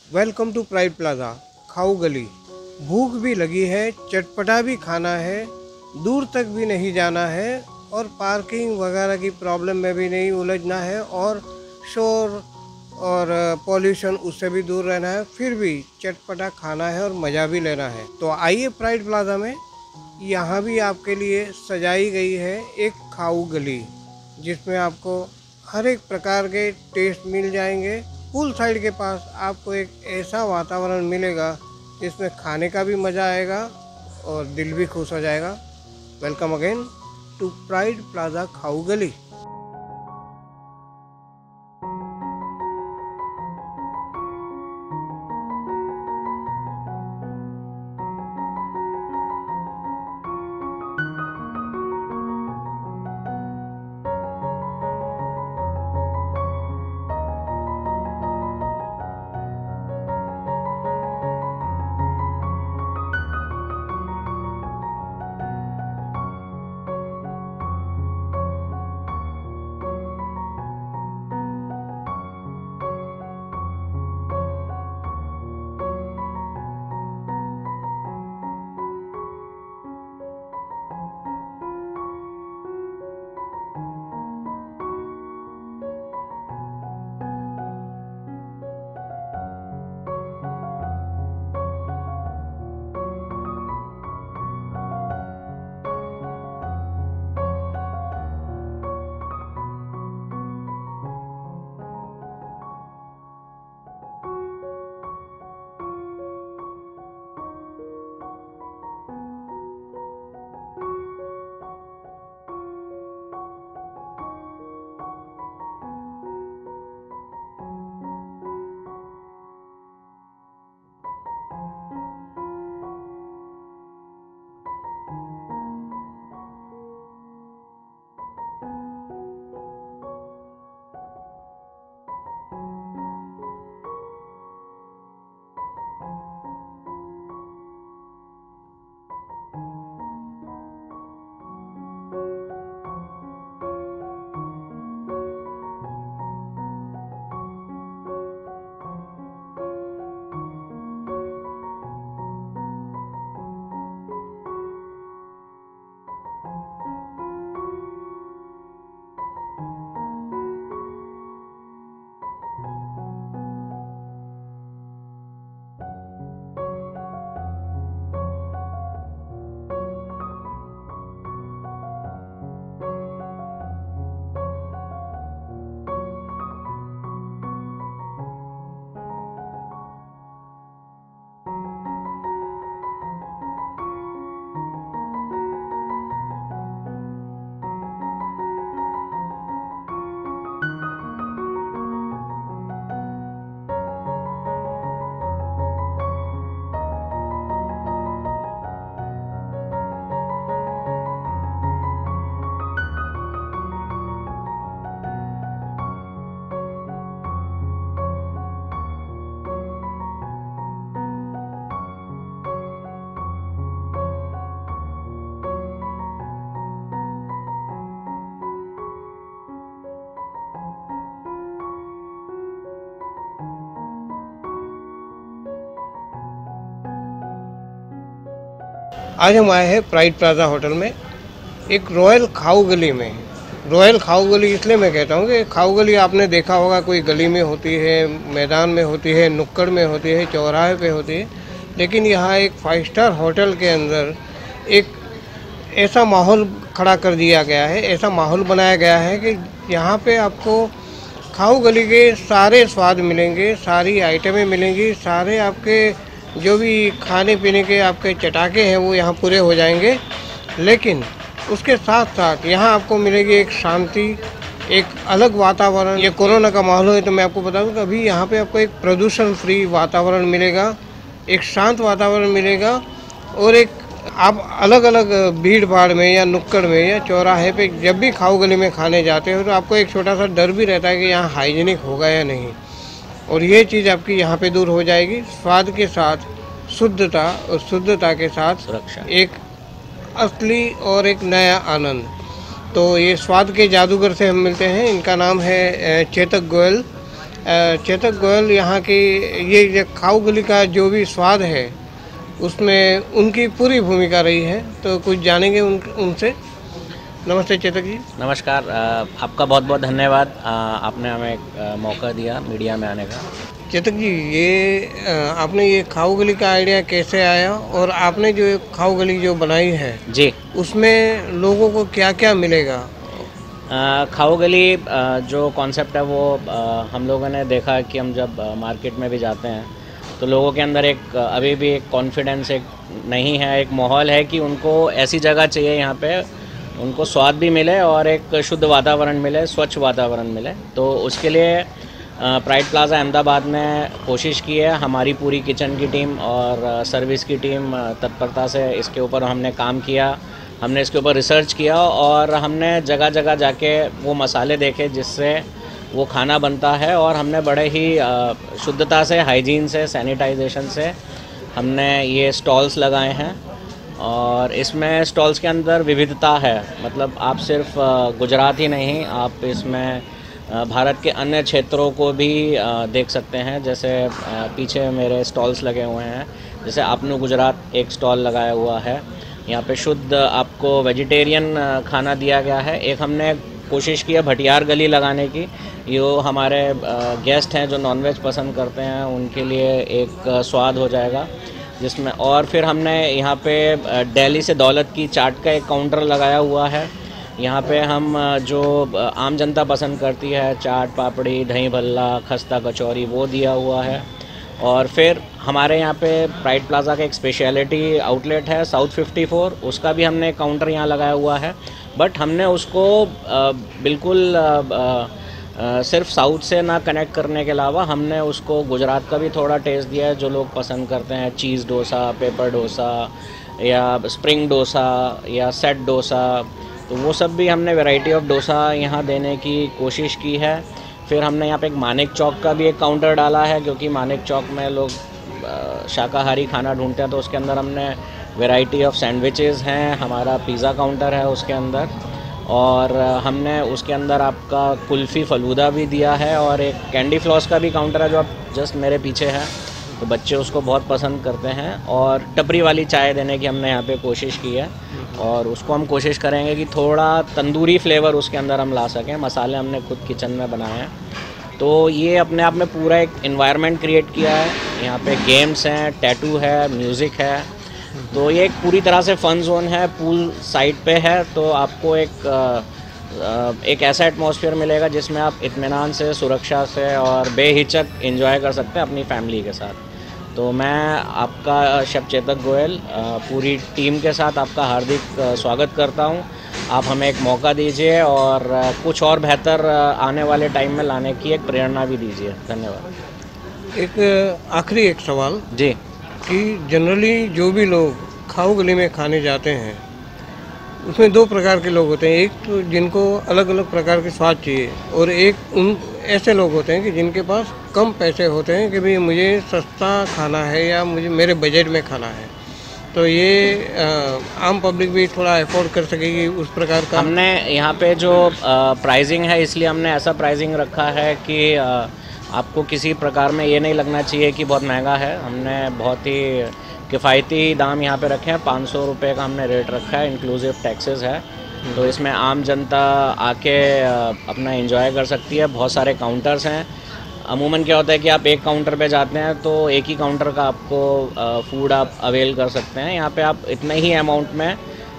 Welcome to Pride Plaza Khau गली। भूख भी लगी है, चटपटा भी खाना है, दूर तक भी नहीं जाना है और पार्किंग वगैरह की प्रॉब्लम में भी नहीं उलझना है और शोर और पॉल्यूशन उससे भी दूर रहना है, फिर भी चटपटा खाना है और मज़ा भी लेना है। तो आइए प्राइड प्लाजा में, यहाँ भी आपके लिए सजाई गई है एक खाऊ गली जिसमें आपको हर एक प्रकार के टेस्ट मिल जाएंगे। पूल साइड के पास आपको एक ऐसा वातावरण मिलेगा जिसमें खाने का भी मज़ा आएगा और दिल भी खुश हो जाएगा। Welcome again to Pride Plaza Khau Gali. आज हम आए हैं प्राइड प्लाजा होटल में एक रॉयल खाऊ गली में। रॉयल खाऊ गली इसलिए मैं कहता हूँ कि खाऊ गली आपने देखा होगा, कोई गली में होती है, मैदान में होती है, नुक्कड़ में होती है, चौराहे पे होती है, लेकिन यहाँ एक 5 स्टार होटल के अंदर एक ऐसा माहौल खड़ा कर दिया गया है, ऐसा माहौल बनाया गया है कि यहाँ पे आपको खाऊ गली के सारे स्वाद मिलेंगे, सारी आइटमें मिलेंगी, सारे आपके जो भी खाने पीने के आपके चटाके हैं वो यहाँ पूरे हो जाएंगे। लेकिन उसके साथ साथ यहाँ आपको मिलेगी एक शांति, एक अलग वातावरण। ये कोरोना का माहौल है तो मैं आपको बता दूँ कि अभी यहाँ पे आपको एक प्रदूषण फ्री वातावरण मिलेगा, एक शांत वातावरण मिलेगा और एक आप अलग अलग भीड़ भाड़ में या नुक्कड़ में या चौराहे पे जब भी खाऊ गली में खाने जाते हो तो आपको एक छोटा सा डर भी रहता है कि यहाँ हाइजीनिक होगा या नहीं, और ये चीज़ आपकी यहाँ पे दूर हो जाएगी। स्वाद के साथ शुद्धता और शुद्धता के साथ सुरक्षा, एक असली और एक नया आनंद। तो ये स्वाद के जादूगर से हम मिलते हैं। इनका नाम है चेतक गोयल चेतक गोयल यहाँ की ये खाऊ गली का जो भी स्वाद है उसमें उनकी पूरी भूमिका रही है, तो कुछ जानेंगे उनसे। नमस्ते चेतक जी। नमस्कार, आपका बहुत बहुत धन्यवाद, आपने हमें एक मौका दिया मीडिया में आने का। चेतक जी, ये आपने ये खाऊ गली का आइडिया कैसे आया और आपने जो खाऊ गली जो बनाई है जी, उसमें लोगों को क्या क्या मिलेगा? खाऊ गली जो कॉन्सेप्ट है वो हम लोगों ने देखा कि हम जब मार्केट में भी जाते हैं तो लोगों के अंदर एक अभी भी एक कॉन्फिडेंस एक नहीं है, एक माहौल है कि उनको ऐसी जगह चाहिए यहाँ पे उनको स्वाद भी मिले और एक शुद्ध वातावरण मिले, स्वच्छ वातावरण मिले। तो उसके लिए प्राइड प्लाजा अहमदाबाद में कोशिश की है, हमारी पूरी किचन की टीम और सर्विस की टीम तत्परता से इसके ऊपर हमने काम किया, हमने इसके ऊपर रिसर्च किया और हमने जगह जगह जाके वो मसाले देखे जिससे वो खाना बनता है और हमने बड़े ही शुद्धता से, हाइजीन से, सैनिटाइजेशन से हमने ये स्टॉल्स लगाए हैं। और इसमें स्टॉल्स के अंदर विविधता है, मतलब आप सिर्फ गुजरात ही नहीं, आप इसमें भारत के अन्य क्षेत्रों को भी देख सकते हैं। जैसे पीछे मेरे स्टॉल्स लगे हुए हैं, जैसे आपनू गुजरात एक स्टॉल लगाया हुआ है, यहाँ पे शुद्ध आपको वेजिटेरियन खाना दिया गया है। एक हमने कोशिश की है भटियार गली लगाने की, यो हमारे गेस्ट हैं जो नॉनवेज पसंद करते हैं उनके लिए एक स्वाद हो जाएगा जिसमें। और फिर हमने यहाँ पे दिल्ली से दौलत की चाट का एक काउंटर लगाया हुआ है। यहाँ पे हम जो आम जनता पसंद करती है, चाट पापड़ी, दही भल्ला, खस्ता कचौरी, वो दिया हुआ है। और फिर हमारे यहाँ पे प्राइड प्लाजा का एक स्पेशलिटी आउटलेट है साउथ 54, उसका भी हमने काउंटर यहाँ लगाया हुआ है। बट हमने उसको बिल्कुल सिर्फ साउथ से ना कनेक्ट करने के अलावा हमने उसको गुजरात का भी थोड़ा टेस्ट दिया है, जो लोग पसंद करते हैं चीज़ डोसा, पेपर डोसा या स्प्रिंग डोसा या सेट डोसा, तो वो सब भी हमने वैरायटी ऑफ डोसा यहाँ देने की कोशिश की है। फिर हमने यहाँ पे एक मानिक चौक का भी एक काउंटर डाला है, क्योंकि मानिक चौक में लोग शाकाहारी खाना ढूंढते हैं, तो उसके अंदर हमने वैरायटी ऑफ सैंडविचेस हैं, हमारा पिज़्ज़ा काउंटर है उसके अंदर, और हमने उसके अंदर आपका कुल्फ़ी फलूदा भी दिया है, और एक कैंडी फ्लॉस का भी काउंटर है जो आप जस्ट मेरे पीछे है, तो बच्चे उसको बहुत पसंद करते हैं। और टपरी वाली चाय देने की हमने यहाँ पे कोशिश की है, और उसको हम कोशिश करेंगे कि थोड़ा तंदूरी फ्लेवर उसके अंदर हम ला सकें। मसाले हमने खुद किचन में बनाए हैं, तो ये अपने आप में पूरा एक एनवायरनमेंट क्रिएट किया है। यहाँ पे गेम्स हैं, टैटू है, म्यूज़िक है, तो ये एक पूरी तरह से फ़न जोन है, पूल साइड पे है, तो आपको एक ऐसा एटमॉस्फेयर मिलेगा जिसमें आप इत्मीनान से, सुरक्षा से और बेहिचक एंजॉय कर सकते हैं अपनी फैमिली के साथ। तो मैं आपका शेफ चेतक गोयल पूरी टीम के साथ आपका हार्दिक स्वागत करता हूं। आप हमें एक मौका दीजिए और कुछ और बेहतर आने वाले टाइम में लाने की एक प्रेरणा भी दीजिए। धन्यवाद। एक आखिरी एक सवाल जी, कि जनरली जो भी लोग खाऊ गली में खाने जाते हैं उसमें दो प्रकार के लोग होते हैं, एक तो जिनको अलग अलग प्रकार के स्वाद चाहिए, और एक उन ऐसे लोग होते हैं कि जिनके पास कम पैसे होते हैं कि भाई मुझे सस्ता खाना है या मुझे मेरे बजट में खाना है, तो ये आम पब्लिक भी थोड़ा अफोर्ड कर सकेगी उस प्रकार का। हमने यहाँ पे जो प्राइसिंग है, इसलिए हमने ऐसा प्राइसिंग रखा है कि आपको किसी प्रकार में ये नहीं लगना चाहिए कि बहुत महंगा है। हमने बहुत ही किफ़ायती दाम यहाँ पे रखे हैं, 500 रुपये का हमने रेट रखा है, इंक्लूसिव टैक्सेस है, तो इसमें आम जनता आके अपना एंजॉय कर सकती है। बहुत सारे काउंटर्स हैं। अमूमन क्या होता है कि आप एक काउंटर पे जाते हैं तो एक ही काउंटर का आपको फूड आप अवेल कर सकते हैं। यहाँ पे आप इतने ही अमाउंट में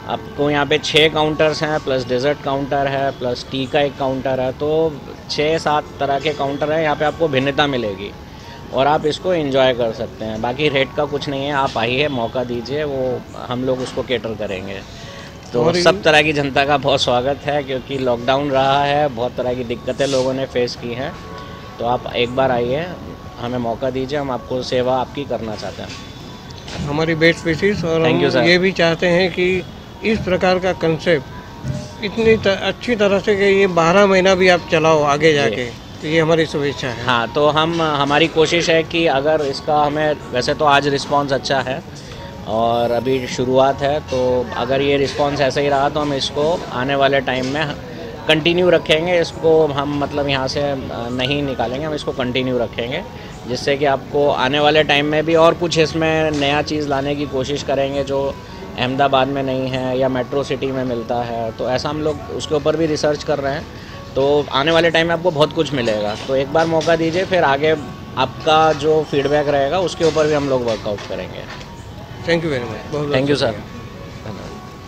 आपको यहाँ पे 6 काउंटर्स हैं, प्लस डेजर्ट काउंटर है, प्लस टी का एक काउंटर है, तो 6-7 तरह के काउंटर हैं। यहाँ पे आपको भिन्नता मिलेगी और आप इसको एंजॉय कर सकते हैं। बाकी रेट का कुछ नहीं है, आप आइए, मौका दीजिए, वो हम लोग उसको केटर करेंगे। तो सब तरह की जनता का बहुत स्वागत है, क्योंकि लॉकडाउन रहा है, बहुत तरह की दिक्कतें लोगों ने फेस की हैं, तो आप एक बार आइए, हमें मौका दीजिए, हम आपको सेवा आपकी करना चाहते हैं। हमारी बेस्ट विशेस, और हम ये भी चाहते हैं कि इस प्रकार का कंसेप्ट इतनी अच्छी तरह से कि ये 12 महीना भी आप चलाओ आगे जाके, तो ये हमारी शुभेच्छा है। हाँ, तो हमारी कोशिश है कि अगर इसका हमें, वैसे तो आज रिस्पांस अच्छा है और अभी शुरुआत है, तो अगर ये रिस्पांस ऐसा ही रहा तो हम इसको आने वाले टाइम में कंटिन्यू रखेंगे इसको हम, मतलब यहाँ से नहीं निकालेंगे, हम इसको कंटिन्यू रखेंगे, जिससे कि आपको आने वाले टाइम में भी और कुछ इसमें नया चीज़ लाने की कोशिश करेंगे जो अहमदाबाद में नहीं है या मेट्रो सिटी में मिलता है। तो ऐसा हम लोग उसके ऊपर भी रिसर्च कर रहे हैं, तो आने वाले टाइम में आपको बहुत कुछ मिलेगा। तो एक बार मौका दीजिए, फिर आगे आपका जो फीडबैक रहेगा उसके ऊपर भी हम लोग वर्कआउट करेंगे। Thank you very much. Thank you sir.